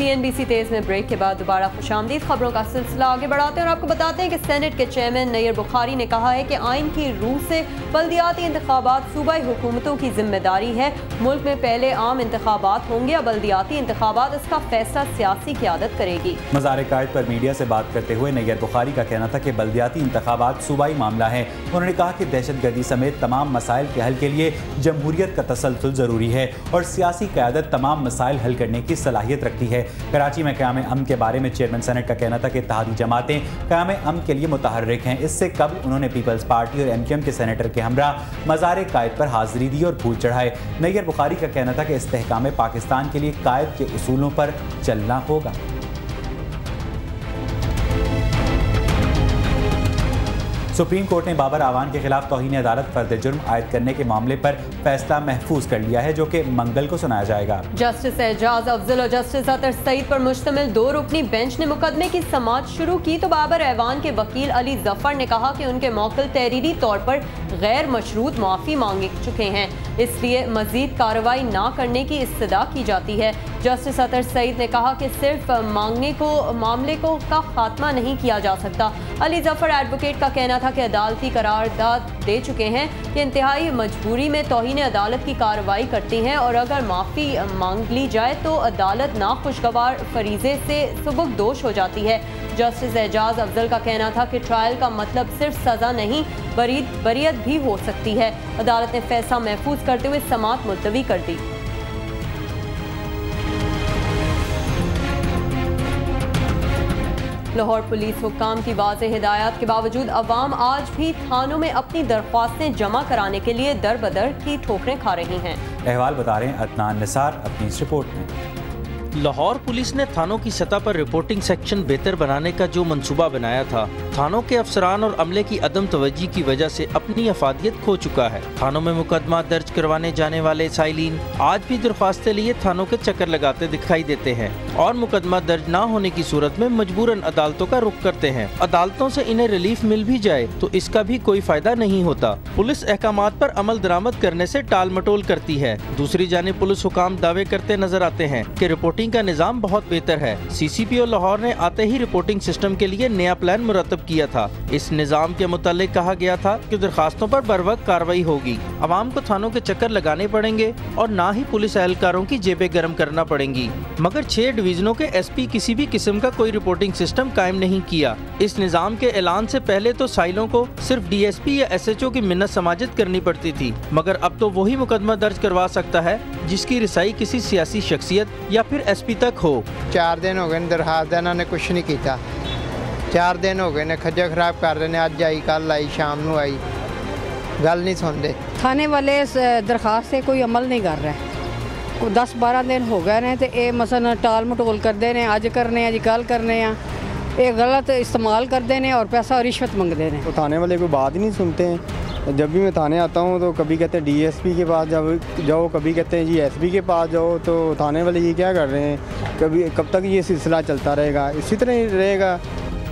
CNBC तेज में break के बाद दोबारा खुशामदीद। खबरों का सिलसिला आगे बढ़ाते हैं और आपको बताते हैं कि सेनेट के चेयरमैन नैयर बुखारी ने कहा है कि आइन की रूह से बल्दियाती इंतखाबात सूबाई हुकूमतों की जिम्मेदारी है। मुल्क में पहले आम इंतखाबात होंगे या बल्दियाती इंतखाबात, इसका फैसला सियासी क़यादत करेगी। मज़ार-ए-कायद पर मीडिया से बात करते हुए नैयर बुखारी का कहना था कि बल्दियाती इंतखाबात सूबाई मामला है। उन्होंने कहा कि दहशतगर्दी समेत तमाम मसाइल के हल के लिए जमहूरियत का तसलसल ज़रूरी है और सियासी क़यादत तमाम मसाइल हल करने की सलाहियत रखती है। कराची में क़याम अमन के बारे में चेयरमैन सेनेट का कहना था कि इत्तेहादी जमातें क़याम अमन के लिए मुतहर्रिक हैं। इससे कबल उन्होंने पीपल्स पार्टी और MQM के सेनेटर के हमरा मज़ार-ए-कायद पर हाजिरी दी और फूल चढ़ाए। नैयर बुखारी का कहना था कि इस्तेहकाम पाकिस्तान के लिए कायद के उसूलों पर चलना होगा। सुप्रीम कोर्ट ने बाबर आवान के खिलाफ तौहीन अदालत फर्द जुर्म आयद करने के मामले पर फैसला महफूज कर लिया है, जो कि मंगल को सुनाया जाएगा। जस्टिस एजाज अफजल और जस्टिस अतर सईद पर मुश्तमिल 2 रुकनी बेंच ने मुकदमे की समाअत शुरू की तो बाबर आवान के वकील अली जफर ने कहा कि उनके मौकिल तहरीरी तौर पर गैर मशरूत माफ़ी मांग चुके हैं, इसलिए मजीद कार्रवाई न करने की इस्तदा की जाती है। जस्टिस अतर सईद ने कहा कि सिर्फ मामले का खात्मा नहीं किया जा सकता। अली जफर एडवोकेट का कहना था कि अदालती करारदाद दे चुके हैं कि इंतहाई मजबूरी में तौहीन अदालत की कार्रवाई करती हैं और अगर माफ़ी मांग ली जाए तो अदालत नाखुशगवार फरीजे से सुबुकदोश हो जाती है। जस्टिस एजाज अफजल का कहना था कि ट्रायल का मतलब सिर्फ सज़ा नहीं बरीयत भी हो सकती है। अदालत ने फैसला महफूज करते हुए समाअत मुलतवी कर दी। लाहौर पुलिस हुक्काम की वाज़ेह हिदायत के बावजूद अवाम आज भी थानों में अपनी दरख्वास्तें जमा कराने के लिए दर बदर की ठोकरें खा रही हैं। अहवाल बता रहे हैं अदनान निसार अपनी इस रिपोर्ट में। लाहौर पुलिस ने थानों की सतह पर रिपोर्टिंग सेक्शन बेहतर बनाने का जो मंसूबा बनाया था, थानों के अफसरान और अमले की अदम तवज्जी की वजह से अपनी अफादियत खो चुका है। थानों में मुकदमा दर्ज करवाने जाने वाले साइलिन आज भी दरख्वास्तें लिए थानों के चक्कर लगाते दिखाई देते हैं और मुकदमा दर्ज न होने की सूरत में मजबूरन अदालतों का रुख करते हैं। अदालतों से इन्हें रिलीफ मिल भी जाए तो इसका भी कोई फायदा नहीं होता। पुलिस अहकामात पर अमल दरामद करने से टाल मटोल करती है। दूसरी जानिब पुलिस हुकाम दावे करते नजर आते हैं कि रिपोर्टिंग का निजाम बहुत बेहतर है। CCPO लाहौर ने आते ही रिपोर्टिंग सिस्टम के लिए नया प्लान मुरतब किया था। इस निजाम के मुतालिक कहा गया था कि दरखास्तों पर बर वक्त कार्रवाई होगी, आवाम को थानों के चक्कर लगाने पड़ेंगे और न ही पुलिस एहलकारों की जेबें गर्म करना पड़ेंगी। मगर 6 डिवीजनों के SP किसी भी किस्म का कोई रिपोर्टिंग सिस्टम कायम नहीं किया। इस निजाम के ऐलान से पहले तो साइलों को सिर्फ DSP या SHO की मिन्नत समाजित करनी पड़ती थी, मगर अब तो वही मुकदमा दर्ज करवा सकता है जिसकी रिसाई किसी सियासी शख्सियत या फिर SP तक हो। 4 दिन हो गए दरखास्त देना ने कुछ नहीं किया। 4 दिन हो गए ने खज्जा खराब कर रहे ने, अज आई कल आई शाम नू आई, गल नहीं सुनते। थाने वाले दरखास्त से कोई अमल नहीं कर रहे। 10-12 दिन हो गए ने तो ये मसन टाल मटोल करते हैं, अज करने अज कल करने, ये गलत इस्तेमाल करते हैं और पैसा और रिश्वत मंगते हैं। तो थाने वाले कोई बात ही नहीं सुनते हैं। जब भी मैं थाने आता हूँ तो कभी कहते हैं DSP के पास जाओ, कभी कहते हैं जी SP के पास जाओ। तो थाने वाले ये क्या कर रहे हैं, कब तक ये सिलसिला चलता रहेगा, इसी तरह ही रहेगा।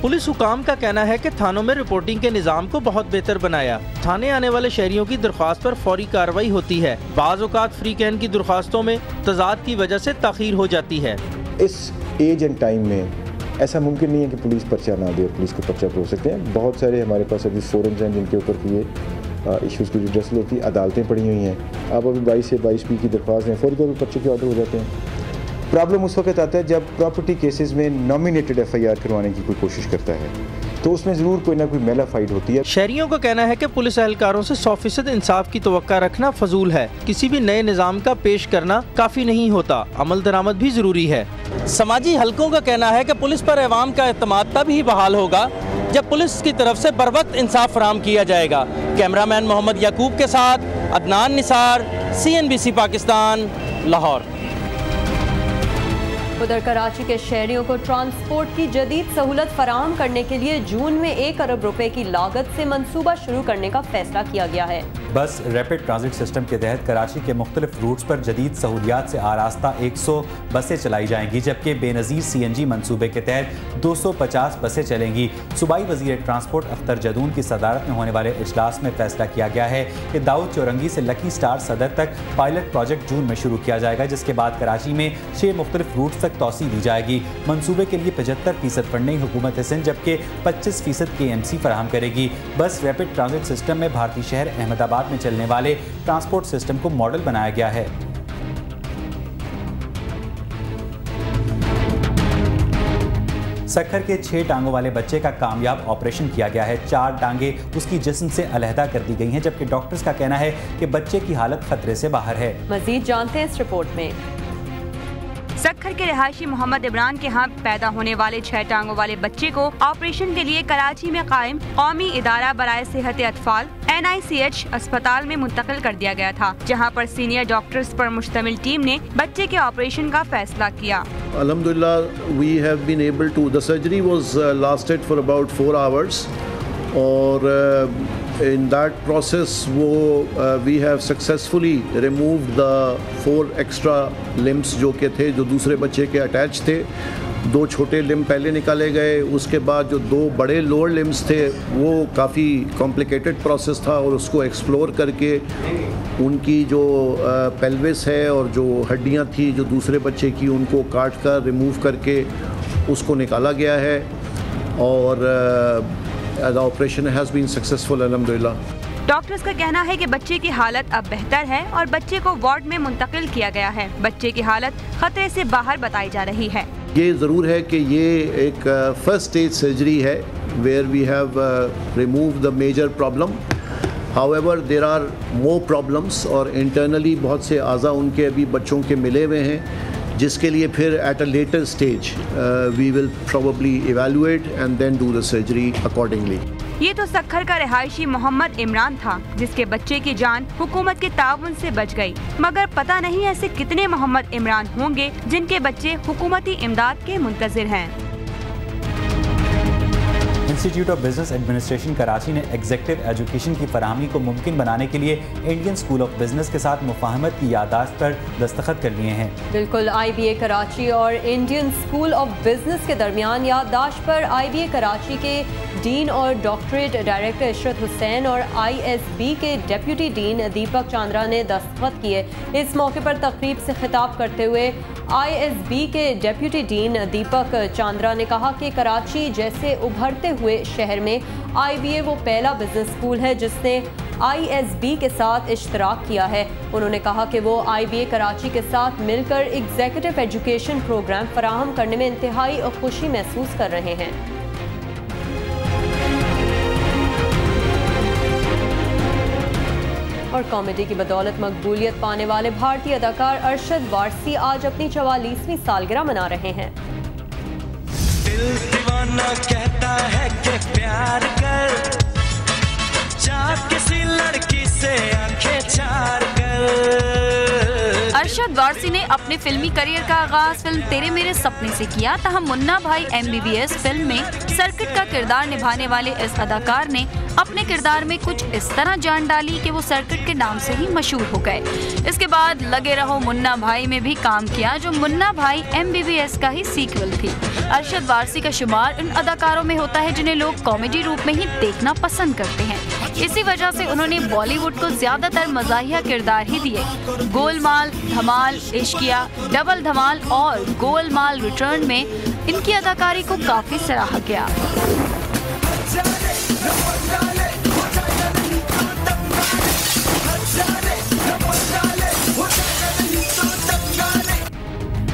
पुलिस हुकाम का कहना है कि थानों में रिपोर्टिंग के निजाम को बहुत बेहतर बनाया। थाने आने वाले शहरियों की दरख्वास्त पर फौरी कार्रवाई होती है। बाज़ औक़ात फ्री कैन की दरख्वास्तों में तज़ाद की वजह से ताख़ीर हो जाती है। इस एज एंड टाइम में ऐसा मुमकिन नहीं है कि पुलिस पर्चा ना दे और पुलिस को पर्चा हो सकते हैं। बहुत सारे हमारे पास अभी फोरम्स हैं जिनके ऊपर ये इश्यूज़ की रिड्रेस होती है, अदालतें पड़ी हुई हैं। अब अभी 22 से 22B की दरख्वास्त हैं, फौरी तौर पर पर्चे के ऑर्डर हो जाते हैं। प्रॉब्लम उस वक्त आता है जब प्रॉपर्टी केसेस में नॉमिनेटेड FIR करवाने की कोई कोशिश करता है, तो उसमें ज़रूर कोई ना कोई मेला फाइट होती है। शहरियों का कहना है कि पुलिस एहलकारों से 100% इंसाफ की तवक्का रखना फजूल है। किसी भी नए निज़ाम का पेश करना काफ़ी नहीं होता, अमल दरामद भी ज़रूरी है। समाजी हलकों का कहना है कि पुलिस पर अवाम का एतमाद तब ही बहाल होगा जब पुलिस की तरफ से बर वक्त इंसाफ फराहम किया जाएगा। कैमरामैन मोहम्मद याकूब के साथ अदनान निसार, CNBC पाकिस्तान, लाहौर। उधर कराची के शहरियों को ट्रांसपोर्ट की जदीद सहूलत फराहम करने के लिए जून में 1 अरब रुपए की लागत से मंसूबा शुरू करने का फैसला किया गया है। बस रैपिड ट्रांजिट सिस्टम के तहत कराची के मुख्तलिफ रूट्स पर जदीद सहूलियात से आरास्ता 100 बसें चलाई जाएंगी, जबकि बेनज़ीर CNG मनसूबे के तहत 250 बसें चलेंगी। सूबाई वज़ीर ट्रांसपोर्ट अख्तर जदून की सदारत में होने वाले इजलास में फैसला किया गया है कि दाऊद चौरंगी से लकी स्टार सदर तक पायलट प्रोजेक्ट जून में शुरू किया जाएगा, जिसके बाद कराची में 6 मुख्तलिफ रूट्स तक तोसी दी जाएगी। मनसूबे के लिए 75% फंडिंग हुकूमत सिंध जबकि 25% KMC फराहम करेगी। बस रैपिड ट्रांजिट सिस्टम में भारतीय शहर अहमदाबाद में चलने वाले ट्रांसपोर्ट सिस्टम को मॉडल बनाया गया है। सक्खर के 6 टांगों वाले बच्चे का कामयाब ऑपरेशन किया गया है। 4 टांगें उसकी जिस्म से अलहदा कर दी गई हैं, जबकि डॉक्टर्स का कहना है कि बच्चे की हालत खतरे से बाहर है। मजीद जानते हैं इस रिपोर्ट में। सक्खर के रहायशी मोहम्मद इमरान के यहाँ पैदा होने वाले 6 टांगों वाले बच्चे को ऑपरेशन के लिए कराची में कायम कौमी इदारा बराए सेहत अतफाल NICH अस्पताल में मुंतकिल कर दिया गया था, जहाँ पर सीनियर डॉक्टर्स पर मुश्तमिल टीम ने बच्चे के ऑपरेशन का फैसला किया। अल्हम्दुलिल्लाह we have been able to, the surgery was lasted for about 4 hours और in that process we have successfully removed the 4 extra limbs जो जो दूसरे बच्चे के अटैच थे। 2 छोटे लिम्ब पहले निकाले गए, उसके बाद जो 2 बड़े लोअर लिम्स थे वो काफ़ी कॉम्प्लिकेटेड प्रोसेस था और उसको एक्सप्लोर करके उनकी जो पेल्विस है और जो हड्डियां थी जो दूसरे बच्चे की, उनको काट कर रिमूव करके उसको निकाला गया है और The operation has been successful, alhamdulillah। Doctors का कहना है कि बच्चे की हालत अब बेहतर है और बच्चे को वार्ड में मुंतकिल किया गया है। बच्चे की हालत खतरे से बाहर बताई जा रही है। ये ज़रूर है कि ये एक फर्स्ट स्टेज सर्जरी है where we have removed the major problem। However, there are more problems और internally बहुत से आज़ा उनके अभी बच्चों के मिले हुए हैं, जिसके लिए फिर at a later stage we will probably evaluate and then do the surgery accordingly। ये तो सक्खर का रहायशी मोहम्मद इमरान था, जिसके बच्चे की जान हुकूमत के ताउन से बच गई, मगर पता नहीं ऐसे कितने मोहम्मद इमरान होंगे जिनके बच्चे हुकूमती इमदाद के मुंतज़िर हैं। Institute of business administration Karachi ने एग्जीक्यूटिव एजुकेशन की फराहमी को मुमकिन बनाने के लिए इंडियन स्कूल ऑफ बिजनेस के साथ मुफाहमत की यादाश्त पर दस्तखत कर लिए हैं। बिल्कुल, IBA कराची और इंडियन स्कूल ऑफ बिजनेस के दरमियान यादाश्त पर IBA कराची के डीन और डॉक्टरेट डायरेक्टर इशरत हुसैन और ISB के डेप्यूटी डीन दीपक चांद्रा ने दस्तखत किए। इस मौके पर तकरीब से खिताब करते हुए ISB के डेप्यूटी डीन दीपक चांद्रा ने कहा कि कराची जैसे उभरते हुए शहर में IBA वो पहला बिजनेस स्कूल है जिसने ISB के साथ इश्तराक किया है। उन्होंने कहा कि वो IBA कराची के साथ मिलकर एग्जीक्यूटिव एजुकेशन प्रोग्राम फराहम करने में इंतहाई खुशी महसूस कर रहे हैं। और कॉमेडी की बदौलत मकबूलियत पाने वाले भारतीय अदाकार अरशद वारसी आज अपनी 44वीं सालगिरह मना रहे हैं। दिल दीवाना कहता है कि प्यार कर, जा किसी लड़की से आंखें चार कर। अरशद वारसी ने अपने फिल्मी करियर का आगाज फिल्म तेरे मेरे सपने से किया। तहम मुन्ना भाई MBBS फिल्म में सर्किट का किरदार निभाने वाले इस अदाकार ने अपने किरदार में कुछ इस तरह जान डाली कि वो सर्किट के नाम से ही मशहूर हो गए। इसके बाद लगे रहो मुन्ना भाई में भी काम किया, जो मुन्ना भाई MBBS का ही सीक्वल थी। अरशद वारसी का शुमार उन अदाकारों में होता है जिन्हें लोग कॉमेडी रूप में ही देखना पसंद करते हैं। इसी वजह से उन्होंने बॉलीवुड को ज्यादातर मज़ाहिया किरदार ही दिए। गोलमाल, धमाल, इश्किया, डबल धमाल और गोलमाल रिटर्न में इनकी अदाकारी को काफी सराहा गया।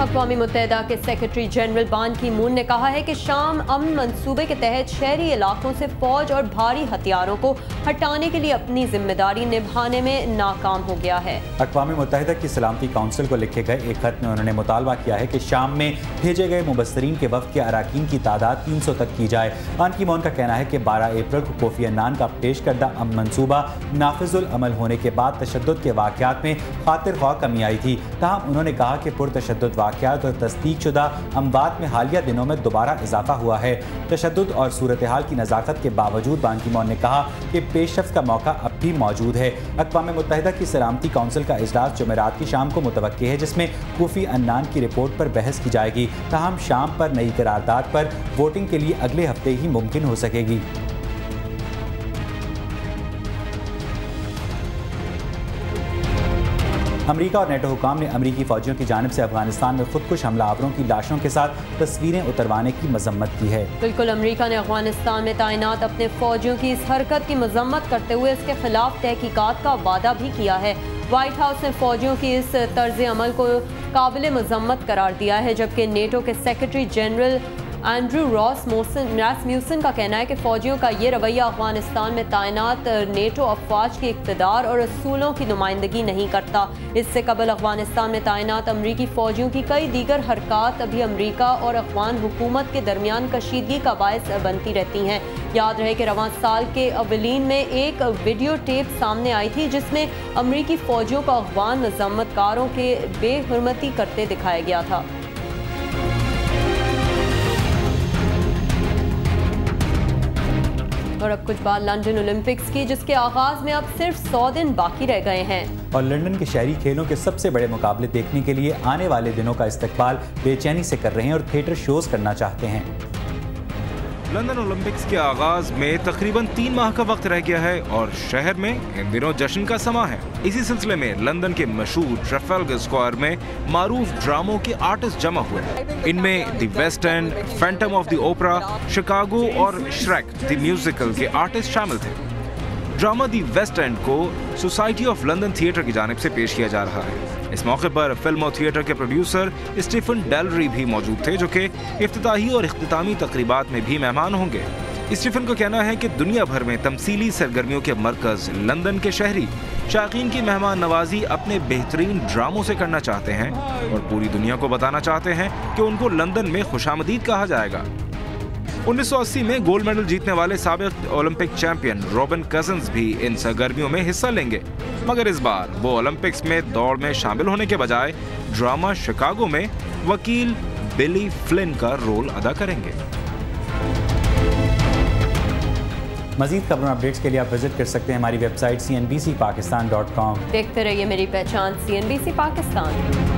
अक़वामी मुत्तहिदा के सेक्रेटरी जनरल बान की मून ने कहा है कि शाम अमन मंसूबे के तहत शहरी इलाकों से फौज और भारी हथियारों को हटाने के लिए अपनी जिम्मेदारी निभाने में नाकाम हो गया है। अक़वामी मुत्तहिदा की सलामती काउंसिल को लिखे गए एक खत में उन्होंने मुतालबा किया है कि शाम में भेजे गए मुबस्सरीन के वफ़द के अराकीन की तादाद 300 तक की जाए। पान की मून का कहना है कि 12 अप्रैल को कोफी अन्नान का पेश करदा अमन मंसूबा नाफिजुल अमल होने के बाद तशद्दुद के वाक़यात में खातिर ख्वाह कमी आई थी। तहम उन्होंने कहा कि पुरतशद्दुद वाक़यात वाक़यात और तस्दीकशुदा अमवात में हालिया दिनों में दोबारा इजाफा हुआ है। तशद्दुद और सूरत हाल की नज़ाकत के बावजूद बान की मून ने कहा कि पेशरफ्त का मौका अब भी मौजूद है। अक़वाम मुत्तहिदा की सलामती काउंसिल का इजलास जुमेरात की शाम को मुतवक्की है, जिसमें कोफी अन्नान की रिपोर्ट पर बहस की जाएगी। ताहम शाम पर नई करारदाद पर वोटिंग के लिए अगले हफ्ते ही मुमकिन हो सकेगी। अमेरिका और नेटो हुकाम ने अमेरिकी फौजियों की जानिब से अफगानिस्तान में खुदकुश हमलावरों की लाशों के साथ तस्वीरें उतरवाने की मजम्मत की है। बिल्कुल, अमेरिका ने अफगानिस्तान में तैनात अपने फौजियों की इस हरकत की मजम्मत करते हुए इसके खिलाफ तहकीकात का वादा भी किया है। व्हाइट हाउस ने फौजियों की इस तर्ज अमल को काबिल मजम्मत करार दिया है, जबकि नेटो के सेक्रेटरी जनरल एंड्रू रासम्यूसन का कहना है कि फौजियों का ये रवैया अफगानिस्तान में तैनात नेटो अफवाज के इक़्तिदार और असूलों की नुमाइंदगी नहीं करता। इससे कबल अफगानिस्तान में तैनात अमरीकी फौजियों की कई दीगर हरकत अभी अमरीका और अफगान हुकूमत के दरमियान कशीदगी का बायस बनती रहती हैं। याद रहे कि रवां साल के अवलीन में एक वीडियो टेप सामने आई थी, जिसमें अमरीकी फौजियों को अफगान मजम्मतकारों के बेहुरमती करते दिखाया गया था। और अब कुछ बात लंदन ओलंपिक्स की, जिसके आगाज में अब सिर्फ 100 दिन बाकी रह गए हैं। और लंदन के शहरी खेलों के सबसे बड़े मुकाबले देखने के लिए आने वाले दिनों का इस्तकबाल बेचैनी से कर रहे हैं और थिएटर शोज करना चाहते हैं। लंदन ओलंपिक्स के आगाज में तकरीबन 3 माह का वक्त रह गया है और शहर में इन दिनों जश्न का समा है। इसी सिलसिले में लंदन के मशहूर ट्रफाल्गर स्क्वायर में मारूफ ड्रामों के आर्टिस्ट जमा हुए। इनमें the West End, Phantom of the Opera, Chicago और श्रेक द म्यूजिकल के आर्टिस्ट शामिल थे। ड्रामा दी वेस्ट एंड को सोसाइटी ऑफ लंदन थिएटर की जानिब से पेश किया जा रहा है। इस मौके पर फिल्म और थिएटर के प्रोड्यूसर स्टीफन डेलरी भी मौजूद थे, जो कि इफ्तिताही और इख्तितामी तकरीबात में भी मेहमान होंगे। स्टीफन का कहना है कि दुनिया भर में तमसीली सरगर्मियों के मरकज लंदन के शहरी शायकीन की मेहमान नवाजी अपने बेहतरीन ड्रामों से करना चाहते हैं और पूरी दुनिया को बताना चाहते हैं कि उनको लंदन में खुशामदीद कहा जाएगा। 1980 में गोल्ड मेडल जीतने वाले साबिक ओलंपिक चैंपियन रॉबिन कजन्स भी इन सरगर्मियों में हिस्सा लेंगे, मगर इस बार वो ओलंपिक्स में दौड़ में शामिल होने के बजाय ड्रामा शिकागो में वकील बिली फ्लिन का रोल अदा करेंगे। मज़ीद खबरों अपडेट्स के लिए आप विजिट कर सकते हैं हमारी वेबसाइट cnbcpakistan.com। देखते रहिए मेरी पहचान CNBC पाकिस्तान।